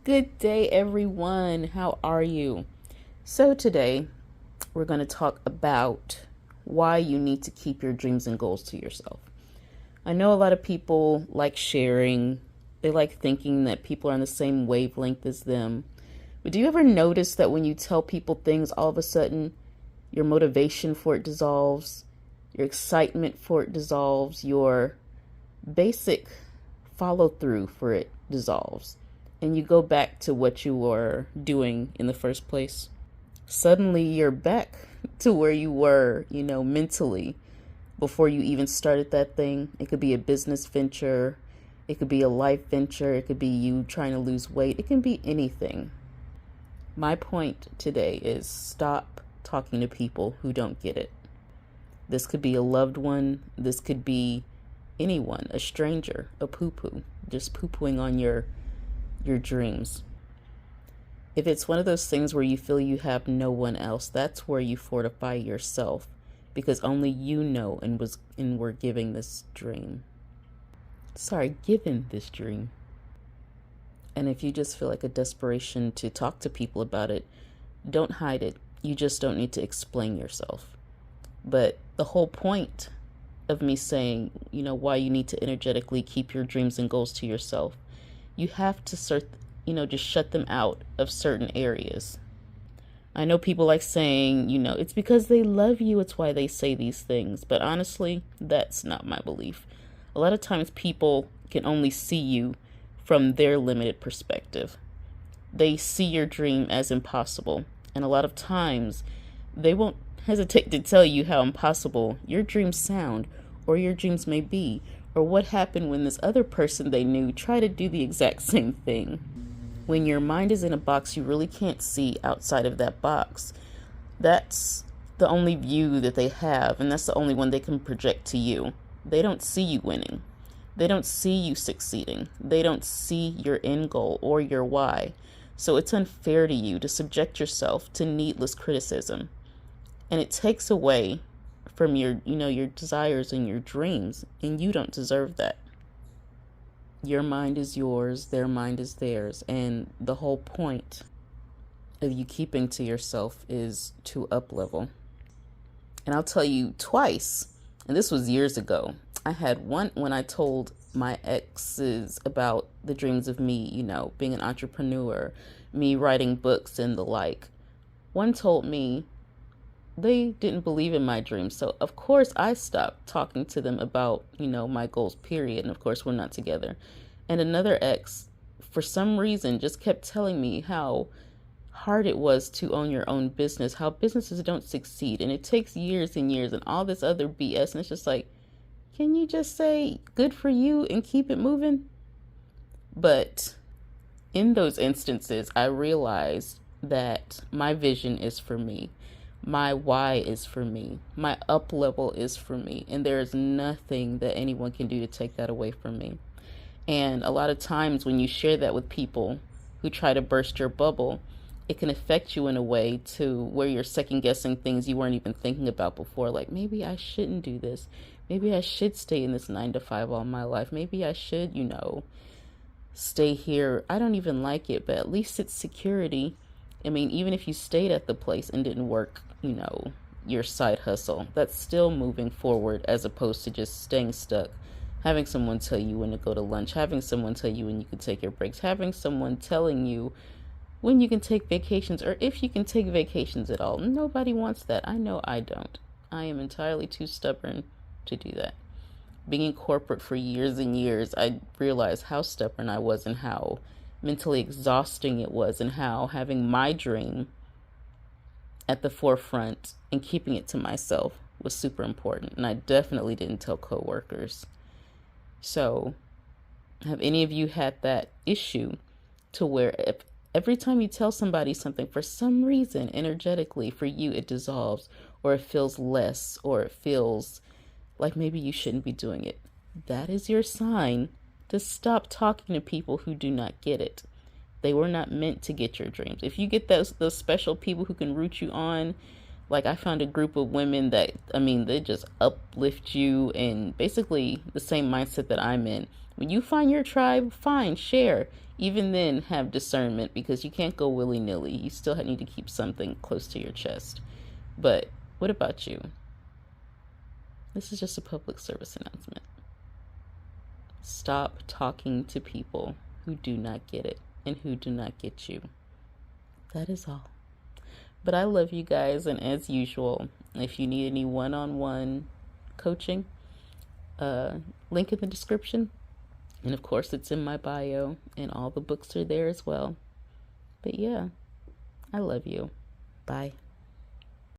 Good day, everyone. How are you? So, today we're going to talk about why you need to keep your dreams and goals to yourself. I know a lot of people like sharing, they like thinking that people are on the same wavelength as them. But do you ever notice that when you tell people things, all of a sudden your motivation for it dissolves, your excitement for it dissolves, your basic follow through for it dissolves, and you go back to what you were doing in the first place? Suddenly you're back to where you were, mentally before you even started that thing. It could be a business venture, it could be a life venture, it could be you trying to lose weight, it can be anything. My point today is stop talking to people who don't get it. This could be a loved one, this could be anyone, a stranger, a poo-poo, just poo-pooing on your dreams. If it's one of those things where you feel you have no one else, that's where you fortify yourself, because only you know and were given this dream. And if you just feel like a desperation to talk to people about it, don't hide it. You just don't need to explain yourself. But the whole point of me saying, why you need to energetically keep your dreams and goals to yourself, you have to just shut them out of certain areas. I know people like saying, it's because they love you, it's why they say these things. But honestly, that's not my belief. A lot of times people can only see you from their limited perspective. They see your dream as impossible. And a lot of times they won't hesitate to tell you how impossible your dreams sound, or your dreams may be, or what happened when this other person they knew tried to do the exact same thing. When your mind is in a box, you really can't see outside of that box. That's the only view that they have, and that's the only one they can project to you. They don't see you winning. They don't see you succeeding. They don't see your end goal or your why. So it's unfair to you to subject yourself to needless criticism. And it takes away from your desires and your dreams, and you don't deserve that. Your mind is yours, their mind is theirs, and the whole point of you keeping to yourself is to up level. And I'll tell you twice, and this was years ago. I had one when I told my exes about the dreams of me, being an entrepreneur, me writing books and the like. One told me they didn't believe in my dreams. So of course I stopped talking to them about, my goals, period. And of course we're not together. And another ex, for some reason, just kept telling me how hard it was to own your own business, how businesses don't succeed. And it takes years and years and all this other BS. And it's just like, can you just say good for you and keep it moving? But in those instances, I realized that my vision is for me. My why is for me. My up level is for me. And there is nothing that anyone can do to take that away from me. And a lot of times when you share that with people who try to burst your bubble, it can affect you in a way to where you're second guessing things you weren't even thinking about before. Like, maybe I shouldn't do this. Maybe I should stay in this 9 to 5 all my life. Maybe I should, stay here. I don't even like it, but at least it's security. I mean, even if you stayed at the place and didn't work, your side hustle, that's still moving forward, as opposed to just staying stuck, having someone tell you when to go to lunch, having someone tell you when you can take your breaks, having someone telling you when you can take vacations, or if you can take vacations at all. Nobody wants that. I know I don't. I am entirely too stubborn to do that. Being in corporate for years and years, I realized how stubborn I was and how mentally exhausting it was, and how having my dream at the forefront and keeping it to myself was super important. And I definitely didn't tell coworkers. So have any of you had that issue to where if every time you tell somebody something, for some reason, energetically for you, it dissolves, or it feels less, or it feels like maybe you shouldn't be doing it? That is your sign to stop talking to people who do not get it. They were not meant to get your dreams. If you get those special people who can root you on, like I found a group of women that, they just uplift you, and basically the same mindset that I'm in. When you find your tribe, fine, share. Even then, have discernment, because you can't go willy-nilly. You still need to keep something close to your chest. But what about you? This is just a public service announcement. Stop talking to people who do not get it and who do not get you. That is all. But I love you guys, and as usual, if you need any one-on-one coaching, link in the description. And of course, it's in my bio, and all the books are there as well. But yeah, I love you. Bye.